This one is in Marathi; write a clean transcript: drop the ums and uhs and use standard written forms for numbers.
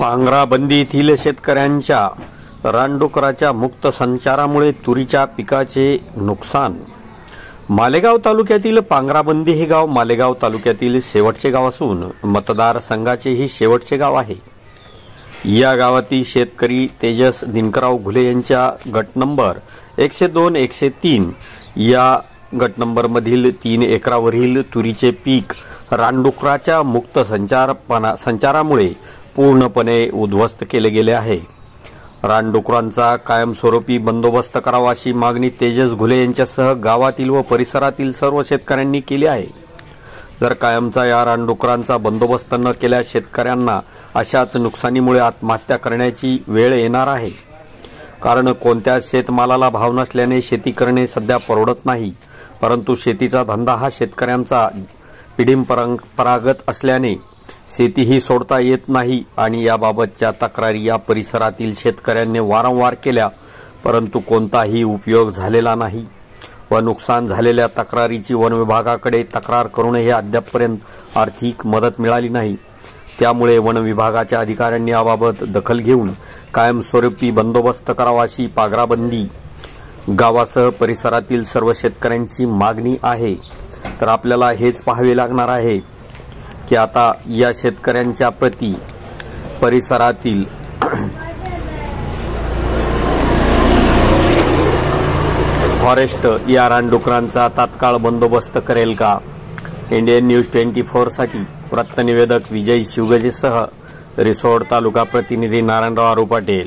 पांगराबंदी येथील शेतकऱ्यांच्या रानडुकराच्या मुक्त संचारामुळे तुरीच्या पिकाचे नुकसान। मालेगाव तालुक्यातील पांगराबंदी हे गाव मालेगाव तालुक्यातील शेवटचे गाव असून मतदारसंघाचेही शेवटचे गाव आहे। या गावातील शेतकरी तेजस दिनकरराव घुले यांच्या गट नंबर 102-103 या गट नंबरमधील 3 एकरावरील तुरीचे पीक रानडुकराच्या मुक्त संचारामुळे पूर्णपणे उद्ध्वस्त केले गेले आहे। रानडुकरांचा कायमस्वरूपी बंदोबस्त करावा अशी मागणी तेजस घुले यांच्यासह गावातील व परिसरातील सर्व शेतकऱ्यांनी केली आहे। जर कायमचा या रानडुकरांचा बंदोबस्त न केल्यास शेतकऱ्यांना अशाच नुकसानीमुळे आत्महत्या करण्याची वेळ येणार आहे। कारण कोणत्या शेतमालाला भाव नसल्याने शेती करणे सध्या परवडत नाही, परंतु शेतीचा धंदा हा शेतकऱ्यांचा पिढीपरंपरागत असल्याने शेतीही सोडता येत नाही आणि याबाबतच्या तक्रारी या परिसरातील शेतकऱ्यांनी वारंवार केल्या, परंतु कोणताही उपयोग झालेला नाही व नुकसान झालेल्या तक्रारीची वन विभागाकडे तक्रार करूनही अद्यापपर्यंत आर्थिक मदत मिळाली नाही। त्यामुळे वन विभागाच्या अधिकाऱ्यांनी याबाबत दखल घेऊन कायमस्वरूपी बंदोबस्त करावा अशी पांगराबंदी गावासह परिसरातील सर्व शेतकऱ्यांची मागणी आहे। तर आपल्याला हेच पाहावे लागणार आहे की आता या शेतकऱ्यांच्या प्रती परिसरातील फॉरेस्ट या रानडुकरांचा तात्काळ बंदोबस्त करेल का? इंडियन न्यूज 24 साठी वृत्तनिवेदक विजय शिवगजेसह रिसोड तालुका प्रतिनिधी नारायणराव आरू पाटील।